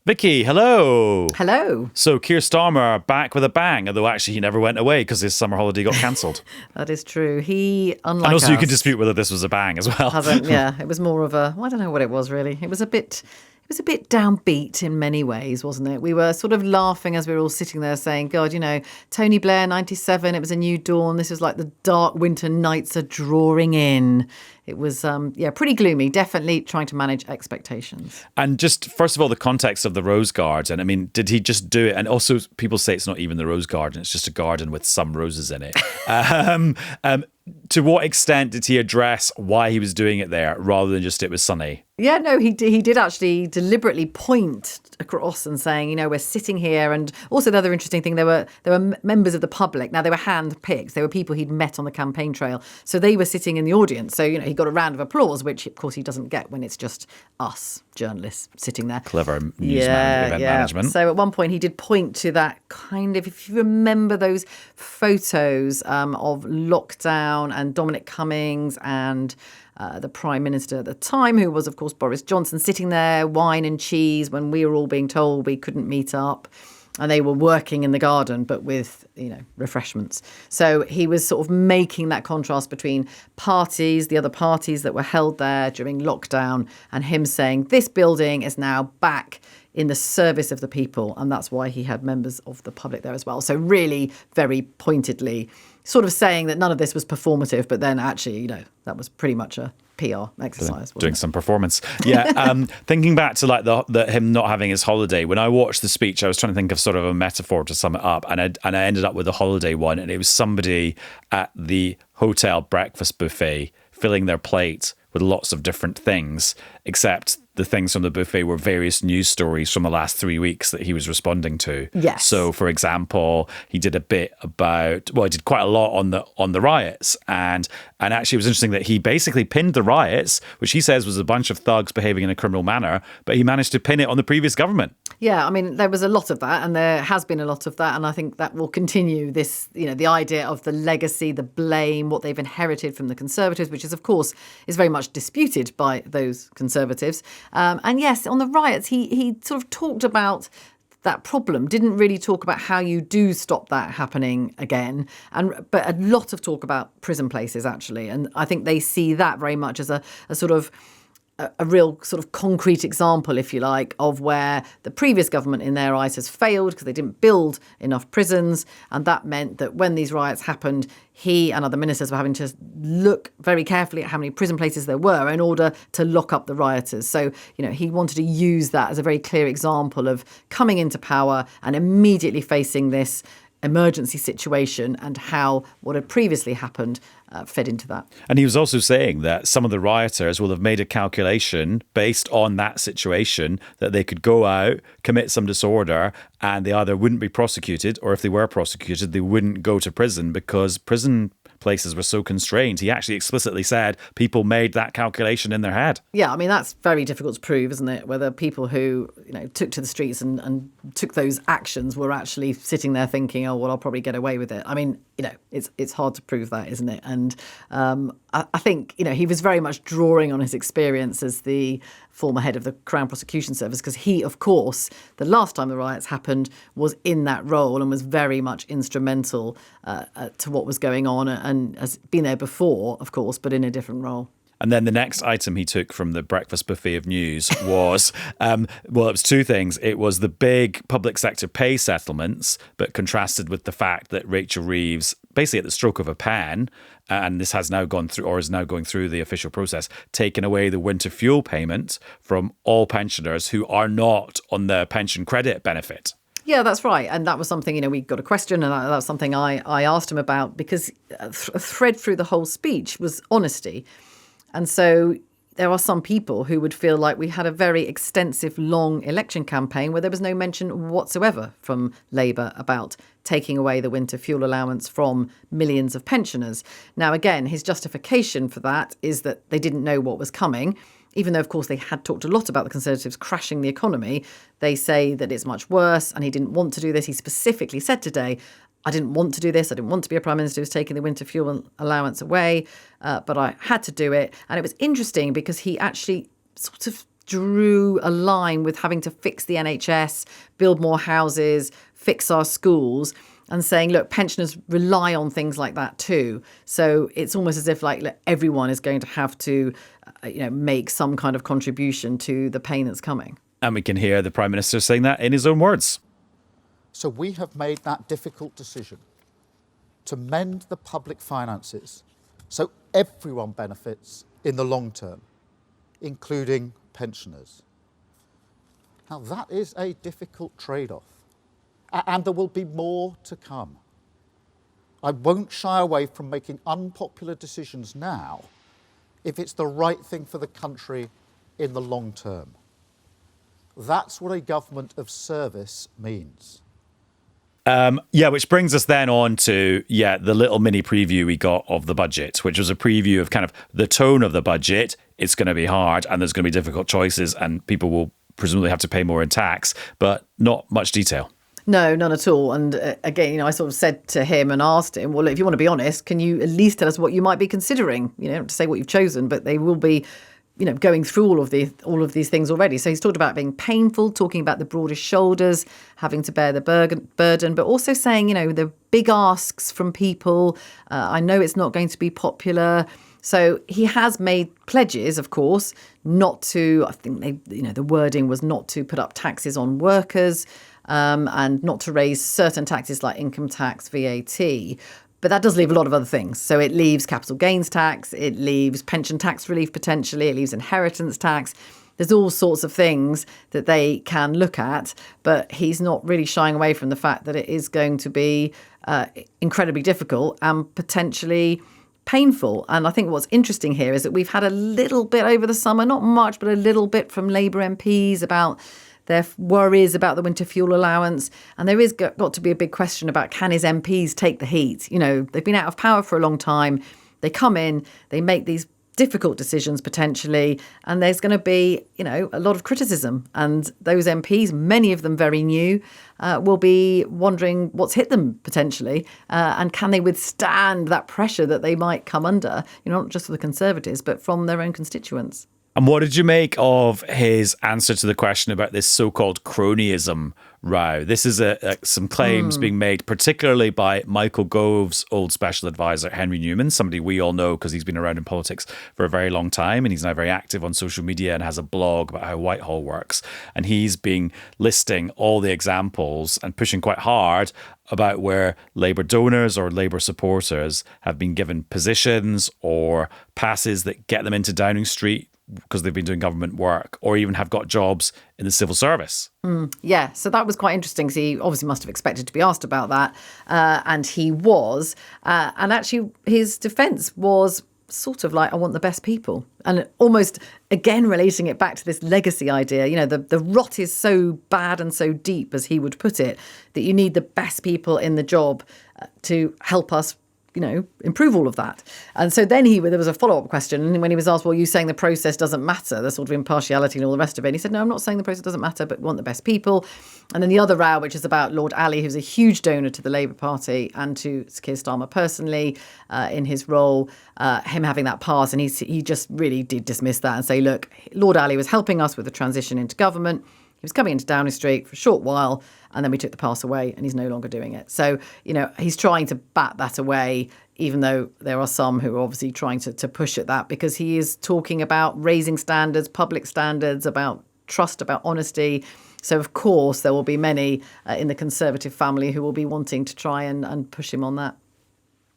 Vicky, hello. Hello. So Keir Starmer back with a bang, although actually he never went away because his summer holiday got cancelled. That is true. He, unlike And also us, you can dispute whether this was a bang as well. Yeah, it was more of a, I don't know what it was really. It was a bit downbeat in many ways, wasn't it? We were sort of laughing as we were all sitting there saying, God, Tony Blair, 97, it was a new dawn. This is like the dark winter nights are drawing in. It was, pretty gloomy, definitely trying to manage expectations. And just, first of all, the context of the Rose Garden. I mean, did he just do it? And also, people say it's not even the Rose Garden. It's just a garden with some roses in it. To what extent did he address why he was doing it there rather than just it was sunny? Yeah, no, he did actually deliberately point across and saying, we're sitting here. And also the other interesting thing, there were members of the public. Now, they were hand-picked. They were people he'd met on the campaign trail. So they were sitting in the audience. So, he got a round of applause, which, of course, he doesn't get when it's just us journalists sitting there. Clever event management. So at one point he did point to that kind of, if you remember those photos of lockdown and Dominic Cummings and the Prime Minister at the time, who was, of course, Boris Johnson, sitting there, wine and cheese, when we were all being told we couldn't meet up. And they were working in the garden, but with, refreshments. So he was sort of making that contrast between the other parties that were held there during lockdown, and him saying this building is now back in the service of the people. And that's why he had members of the public there as well. So really very pointedly sort of saying that none of this was performative, but then actually, that was pretty much a PR exercise. Doing some performance. Yeah. Thinking back to like the him not having his holiday, when I watched the speech, I was trying to think of sort of a metaphor to sum it up. And I ended up with a holiday one. And it was somebody at the hotel breakfast buffet filling their plate with lots of different things, except the things from the buffet were various news stories from the last 3 weeks that he was responding to. Yes. So, for example, he did a bit about, he did quite a lot on the riots. And actually it was interesting that he basically pinned the riots, which he says was a bunch of thugs behaving in a criminal manner, but he managed to pin it on the previous government. Yeah, I mean, there was a lot of that, and there has been a lot of that, and I think that will continue. This, the idea of the legacy, the blame, what they've inherited from the Conservatives, which is, of course, is very much disputed by those Conservatives. And yes, on the riots, he sort of talked about that problem, didn't really talk about how you do stop that happening again, but a lot of talk about prison places, actually. And I think they see that very much as a sort of a real sort of concrete example, if you like, of where the previous government in their eyes has failed because they didn't build enough prisons. And that meant that when these riots happened, he and other ministers were having to look very carefully at how many prison places there were in order to lock up the rioters. So, he wanted to use that as a very clear example of coming into power and immediately facing this emergency situation and how what had previously happened fed into that. And he was also saying that some of the rioters will have made a calculation based on that situation that they could go out, commit some disorder, and they either wouldn't be prosecuted, or if they were prosecuted, they wouldn't go to prison because prison places were so constrained. He actually explicitly said people made that calculation in their head. Yeah, I mean, that's very difficult to prove, isn't it? Whether people who, took to the streets and took those actions were actually sitting there thinking, oh, well, I'll probably get away with it. I mean, it's hard to prove that, isn't it? And I think, he was very much drawing on his experience as the former head of the Crown Prosecution Service, because he, of course, the last time the riots happened, was in that role and was very much instrumental to what was going on, and has been there before, of course, but in a different role. And then the next item he took from the breakfast buffet of news was, it was two things. It was the big public sector pay settlements, but contrasted with the fact that Rachel Reeves, basically at the stroke of a pen, and this has now gone through, or is now going through the official process, taken away the winter fuel payment from all pensioners who are not on the pension credit benefit. Yeah, that's right. And that was something, we got a question, and that was something I asked him about, because a thread through the whole speech was honesty. And so there are some people who would feel like we had a very extensive, long election campaign where there was no mention whatsoever from Labour about taking away the winter fuel allowance from millions of pensioners. Now, again, his justification for that is that they didn't know what was coming. Even though, of course, they had talked a lot about the Conservatives crashing the economy, they say that it's much worse, and he didn't want to do this. He specifically said today, I didn't want to do this. I didn't want to be a Prime Minister who's taking the winter fuel allowance away, but I had to do it. And it was interesting because he actually sort of drew a line with having to fix the NHS, build more houses, fix our schools, and saying, look, pensioners rely on things like that too. So it's almost as if look, everyone is going to have to, make some kind of contribution to the pain that's coming. And we can hear the Prime Minister saying that in his own words. So we have made that difficult decision to mend the public finances so everyone benefits in the long term, including pensioners. Now, that is a difficult trade-off, and there will be more to come. I won't shy away from making unpopular decisions now if it's the right thing for the country in the long term. That's what a government of service means. Which brings us then on to, the little mini preview we got of the budget, which was a preview of kind of the tone of the budget. It's going to be hard and there's going to be difficult choices and people will presumably have to pay more in tax, but not much detail. No, none at all. And again, I sort of said to him and asked him, well, if you want to be honest, can you at least tell us what you might be considering? Not to say what you've chosen, but they will be going through all of these things already. So he's talked about being painful, talking about the broadest shoulders, having to bear the burden, but also saying, the big asks from people. I know it's not going to be popular. So he has made pledges, of course, not to, I think the wording was not to put up taxes on workers and not to raise certain taxes like income tax, VAT. But that does leave a lot of other things. So it leaves capital gains tax, it leaves pension tax relief potentially, it leaves inheritance tax. There's all sorts of things that they can look at, but he's not really shying away from the fact that it is going to be incredibly difficult and potentially painful. And I think what's interesting here is that we've had a little bit over the summer, not much, but a little bit from Labour MPs about their worries about the winter fuel allowance. And there is got to be a big question about, can his MPs take the heat? They've been out of power for a long time. They come in, they make these difficult decisions potentially, and there's going to be, a lot of criticism. And those MPs, many of them very new, will be wondering what's hit them potentially, and can they withstand that pressure that they might come under, not just for the Conservatives, but from their own constituents. And what did you make of his answer to the question about this so-called cronyism row? This is some claims being made, particularly by Michael Gove's old special advisor, Henry Newman, somebody we all know because he's been around in politics for a very long time and he's now very active on social media and has a blog about how Whitehall works. And he's been listing all the examples and pushing quite hard about where Labour donors or Labour supporters have been given positions or passes that get them into Downing Street because they've been doing government work, or even have got jobs in the civil service. Yeah, so that was quite interesting. So he obviously must have expected to be asked about that. And he was. And actually, his defence was sort of like, I want the best people. And almost, again, relating it back to this legacy idea, the rot is so bad and so deep, as he would put it, that you need the best people in the job to help us improve all of that. And so then there was a follow-up question. And when he was asked, well, you saying the process doesn't matter, the sort of impartiality and all the rest of it. And he said, no, I'm not saying the process doesn't matter, but we want the best people. And then the other row, which is about Lord Ali, who's a huge donor to the Labour Party and to Keir Starmer personally in his role, him having that pass. And he just really did dismiss that and say, look, Lord Ali was helping us with the transition into government. He was coming into Downing Street for a short while, and then we took the pass away, and he's no longer doing it. So, he's trying to bat that away, even though there are some who are obviously trying to push at that, because he is talking about raising standards, public standards, about trust, about honesty. So, of course, there will be many in the Conservative family who will be wanting to try and push him on that.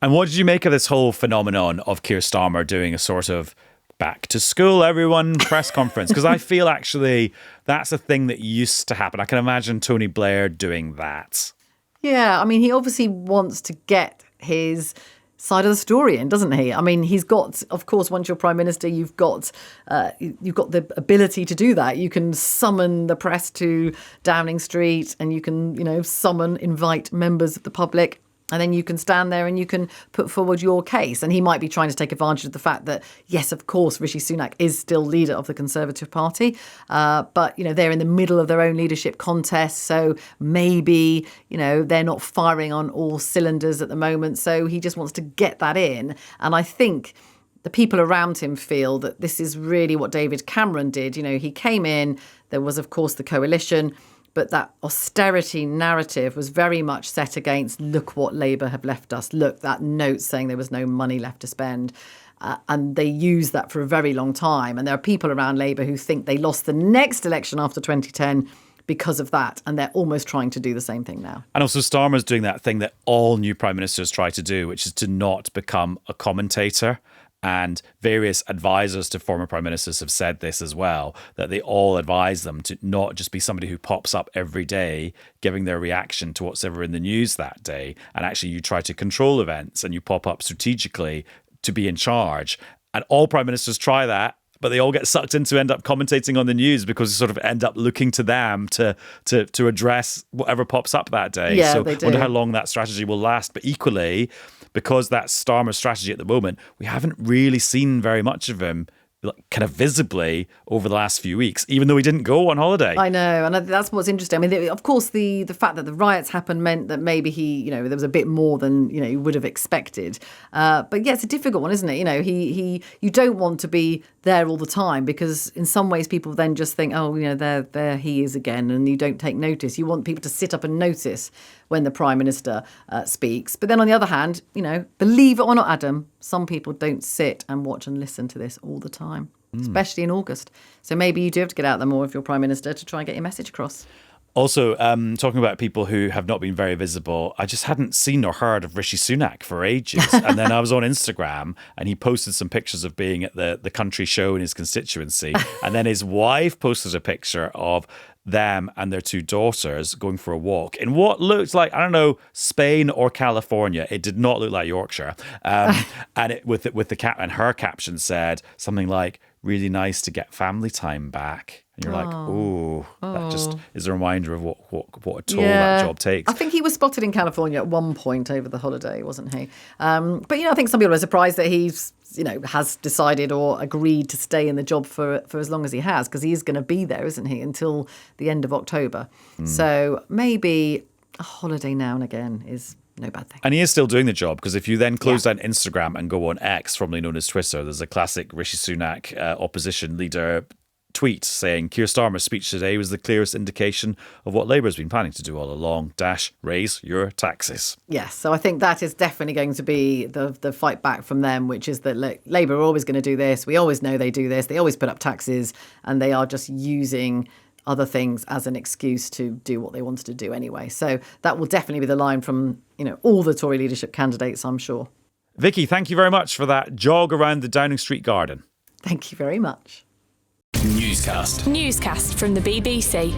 And what did you make of this whole phenomenon of Keir Starmer doing a sort of back to school, everyone press conference? Because I feel actually that's a thing that used to happen. I can imagine Tony Blair doing that. Yeah, I mean, he obviously wants to get his side of the story in, doesn't he? I mean, he's got, of course, once you're Prime Minister, you've got the ability to do that. You can summon the press to Downing Street and you can, invite members of the public. And then you can stand there and you can put forward your case. And he might be trying to take advantage of the fact that, yes, of course, Rishi Sunak is still leader of the Conservative Party. But, they're in the middle of their own leadership contest. So maybe, they're not firing on all cylinders at the moment. So he just wants to get that in. And I think the people around him feel that this is really what David Cameron did. You know, he came in, there was, of course, the coalition, but that austerity narrative was very much set against, look what Labour have left us. Look, that note saying there was no money left to spend. And they used that for a very long time. And there are people around Labour who think they lost the next election after 2010 because of that. And they're almost trying to do the same thing now. And also Starmer's doing that thing that all new prime ministers try to do, which is to not become a commentator. And various advisors to former prime ministers have said this as well, that they all advise them to not just be somebody who pops up every day giving their reaction to what's ever in the news that day. And actually you try to control events and you pop up strategically to be in charge. And all prime ministers try that, but they all get sucked into end up commentating on the news because you sort of end up looking to them to address whatever pops up that day. Yeah, so they do. I wonder how long that strategy will last. But equally, because that's Starmer's strategy at the moment, we haven't really seen very much of him kind of visibly over the last few weeks, even though he didn't go on holiday. I know, and that's what's interesting. I mean, of course, the fact that the riots happened meant that maybe he, there was a bit more than, he would have expected. But yeah, it's a difficult one, isn't it? You don't want to be there all the time because in some ways people then just think, oh, there he is again, and you don't take notice. You want people to sit up and notice when the Prime Minister speaks. But then on the other hand, believe it or not, Adam, some people don't sit and watch and listen to this all the time, especially in August. So maybe you do have to get out there more if you're Prime Minister to try and get your message across. Also, talking about people who have not been very visible, I just hadn't seen or heard of Rishi Sunak for ages. And then I was on Instagram and he posted some pictures of being at the country show in his constituency. And then his wife posted a picture of them and their two daughters going for a walk in what looked like, I don't know, Spain or California. It did not look like Yorkshire. And it, with the cap, and her caption said something like, "Really nice to get family time back." And you're like, oh, that just is a reminder of what a toll that job takes. I think he was spotted in California at one point over the holiday, wasn't he? But, I think some people are surprised that he's, has decided or agreed to stay in the job for as long as he has, because he's going to be there, isn't he, until the end of October. So maybe a holiday now and again is no bad thing. And he is still doing the job, because if you then close down Instagram and go on X, formerly known as Twitter, there's a classic Rishi Sunak opposition leader tweet saying Keir Starmer's speech today was the clearest indication of what Labour has been planning to do all along, raise your taxes. Yes, so I think that is definitely going to be the fight back from them, which is that Labour are always going to do this. We always know they do this. They always put up taxes, and they are just using other things as an excuse to do what they wanted to do anyway. So that will definitely be the line from all the Tory leadership candidates, I'm sure. Vicky, thank you very much for that jog around the Downing Street garden. Thank you very much. Newscast from the BBC.